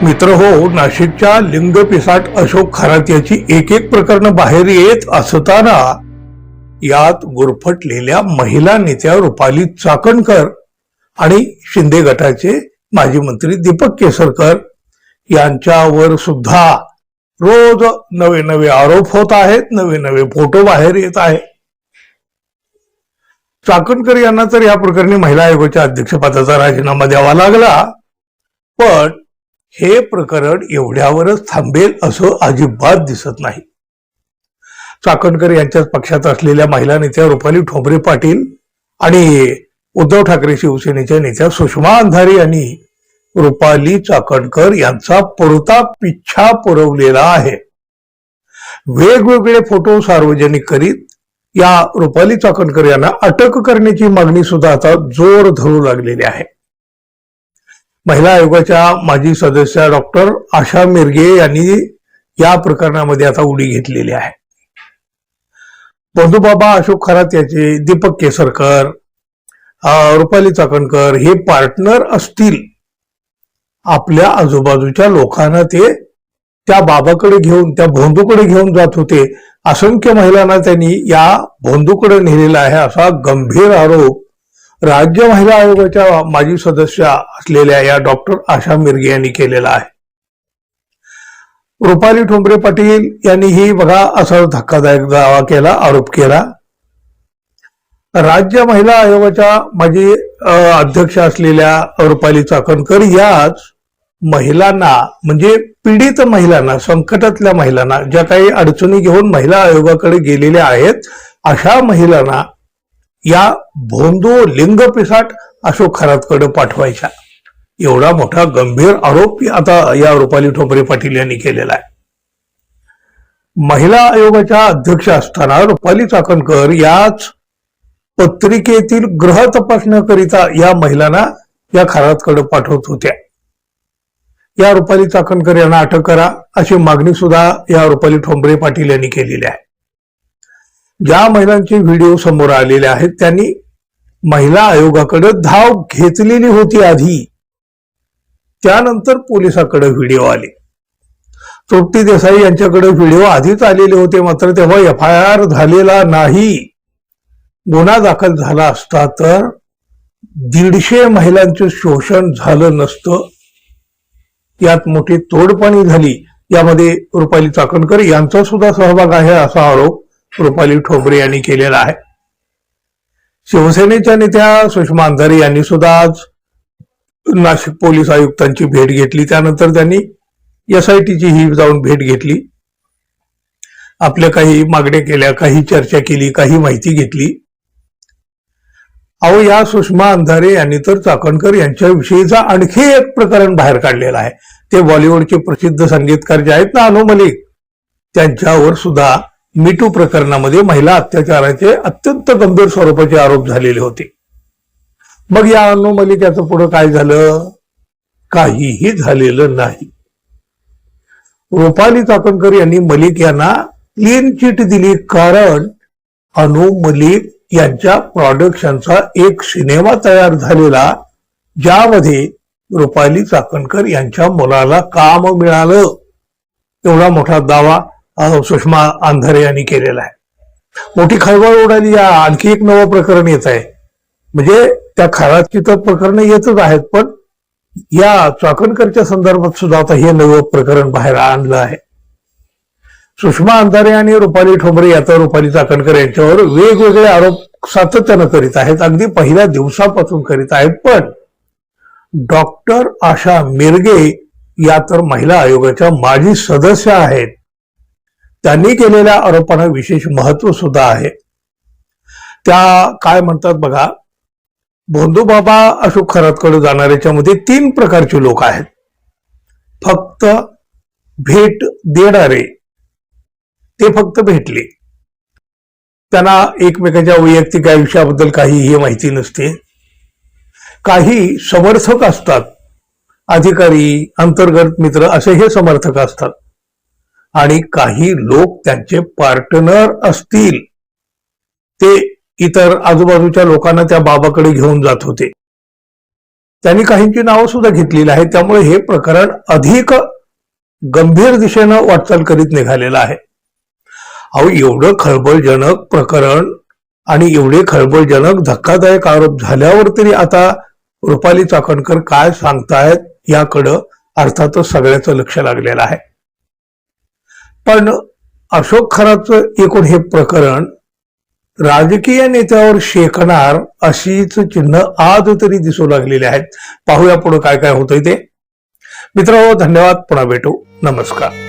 मित्र हो, नाशिकच्या लिंगपिसाट अशोक खरात याची एक एक प्रकरण बाहेर येत असताना यात गुरफटलेल्या महिला नेत्या रुपाली चाकणकर आणि शिंदे गटाचे माजी मंत्री दीपक केसरकर यांच्यावर सुद्धा रोज नवे नवे आरोप होत आहेत, नवे नवे फोटो बाहेर येत आहेत. चाकणकर यांना तर या प्रकरणी महिला आयोगाच्या अध्यक्षपदाचा राजीनामा द्यावा लागला, पण हे प्रकरण एवढ्यावरच थांबेल असं अजिबात दिसत नाही. चाकणकर यांच्याच पक्षात असलेल्या महिला नेत्या रुपाली ठोंबरे पाटील आणि उद्धव ठाकरे शिवसेनेच्या नेत्या सुषमा अंधारे यांनी रुपाली चाकणकर यांचा पुरता पिच्छा पुरवलेला आहे. वेगवेगळे फोटो सार्वजनिक करीत या रुपाली चाकणकर यांना अटक करण्याची मागणी सुद्धा आता जोर धरू लागलेली आहे. महिला आयोगाच्या माजी सदस्य डॉक्टर आशा मिरगे यांनी या प्रकरणामध्ये आता उडी घेतलेली आहे. बंधुबाबा अशोक खरात याचे दीपक केसरकर, रुपाली चाकणकर हे पार्टनर असतील. आपल्या आजूबाजूच्या लोकांना ते त्या बाबाकडे घेऊन, त्या भोंदूकडे घेऊन जात होते. असंख्य महिलांना त्यांनी या भोंदूकडे नेलेला आहे असा गंभीर आरोप राज्य महिला आयोगाच्या माजी सदस्य असलेल्या या डॉक्टर आशा मिरगे यांनी केलेला आहे. रुपाली ठोंबरे पाटील यांनीही बघा असा धक्कादायक दावा केला, आरोप केला. राज्य महिला आयोगाच्या माजी अध्यक्ष असलेल्या रुपाली चाकणकर याच महिलांना, म्हणजे पीडित महिलांना, संकटातल्या महिलांना, ज्या काही अडचणी घेऊन महिला आयोगाकडे गेलेल्या आहेत अशा महिलांना या भोंदू लिंगपिसाट अशोक खरातकडे पाठवायच्या, एवढा मोठा गंभीर आरोप आता या रुपाली ठोंबरे पाटील यांनी केलेला आहे. महिला आयोगाच्या अध्यक्ष असताना रुपाली चाकणकर याच पत्रिकेतील ग्रह तपासण्याकरिता या महिलांना या खरातकडे पाठवत होत्या. या रुपाली चाकणकर यांना अटक करा अशी मागणी सुद्धा या रुपाली ठोंबरे पाटील यांनी केलेली आहे. ज्या महिलांचे व्हिडिओ समोर आलेले आहेत त्यांनी महिला आयोगाकडे धाव घेतलेली होती आधी, त्यानंतर पोलिसाकडे व्हिडिओ आले. तृप्ती देसाई यांच्याकडे व्हिडिओ आधीच आलेले होते, मात्र तेव्हा FIR झालेला नाही. गुन्हा दाखल झाला असता तर 150 महिलांचं शोषण झालं नसतं. यात मोठी तोडपाणी झाली. यामध्ये रुपाली चाकणकर यांचा सुद्धा सहभाग आहे असा आरोप रुपाली ठोंबरे यांनी केलेला आहे. शिवसेनेच्या नेत्या सुषमा अंधारे यांनी सुद्धा आज नाशिक पोलीस आयुक्तांची भेट घेतली. त्यानंतर त्यांनी SITची ही जाऊन भेट घेतली, आपल्या काही मागण्या केल्या, काही चर्चा केली, काही माहिती घेतली. अहो, या सुषमा अंधारे यांनी तर चाकणकर यांच्याविषयीचा आणखी एक प्रकरण बाहेर काढलेलं आहे. ते बॉलिवूडचे प्रसिद्ध संगीतकार जे आहेत ना, अनु मलिक, त्यांच्यावर सुद्धा मीटू प्रकरणामध्ये महिला अत्याचाराचे अत्यंत गंभीर स्वरूपाचे आरोप झालेले होते. मग या अनु मलिक याचं पुढे काय झालं? काहीही झालेलं नाही. रुपाली चाकणकर यांनी मलिक यांना क्लीन चिट दिली, कारण अनु मलिक यांच्या प्रोडक्शनचा एक सिनेमा तयार झालेला, ज्यामध्ये रुपाली चाकणकर यांच्या मुलाला काम मिळालं. एवढा मोठा दावा सुषमा अंधारे यांनी केलेला आहे. मोठी खळबळ उडाली. या आणखी एक नवं प्रकरण येत आहे. म्हणजे त्या खरातची तर प्रकरण येतच आहेत, पण या चाकणकरच्या संदर्भात सुद्धा आता हे नवं प्रकरण बाहेर आणलं आहे. सुषमा अंधारे आणि रुपाली ठोंबरे या तर रुपाली चाकणकर यांच्यावर वेगवेगळे आरोप सातत्यानं करीत आहेत, अगदी पहिल्या दिवसापासून करीत आहेत. पण डॉक्टर आशा मिरगे या तर महिला आयोगाच्या माजी सदस्य आहेत. त्यांनी केलेल्या आरोपांना विशेष महत्व सुद्धा आहे. त्या काय म्हणतात बघा, भोंदूबाबा अशोक खरातकडे जाणाऱ्याच्या मध्ये 3 प्रकारचे लोक आहेत. फक्त भेट देणारे, ते फक्त भेटले, त्यांना एकमेकांच्या वैयक्तिक आयुष्याबद्दल काहीही माहिती नसते. काही समर्थक असतात, अधिकारी, अंतर्गत मित्र असे हे समर्थक असतात. आणि काही लोक त्यांचे पार्टनर असतील, ते इतर आजूबाजूच्या लोकांना त्या बाबाकडे घेऊन जात होते. त्यांनी काहींची नावं सुद्धा घेतलेली आहेत. त्यामुळे हे प्रकरण अधिक गंभीर दिशेनं वाटचाल करीत निघालेलं आहे. अहो, एवढं खळबळजनक प्रकरण आणि एवढे खळबळजनक धक्कादायक आरोप झाल्यावर तरी आता रुपाली चाकणकर काय सांगतायत याकडं अर्थातच सगळ्याचं लक्ष लागलेलं आहे. पण अशोक खराचं एकूण हे प्रकरण राजकीय नेत्यावर शेकणार अशीच चिन्ह आज तरी दिसू लागलेली आहेत. पाहूया पुढे काय काय होतंय ते. मित्रांनो, धन्यवाद. पुन्हा भेटू. नमस्कार.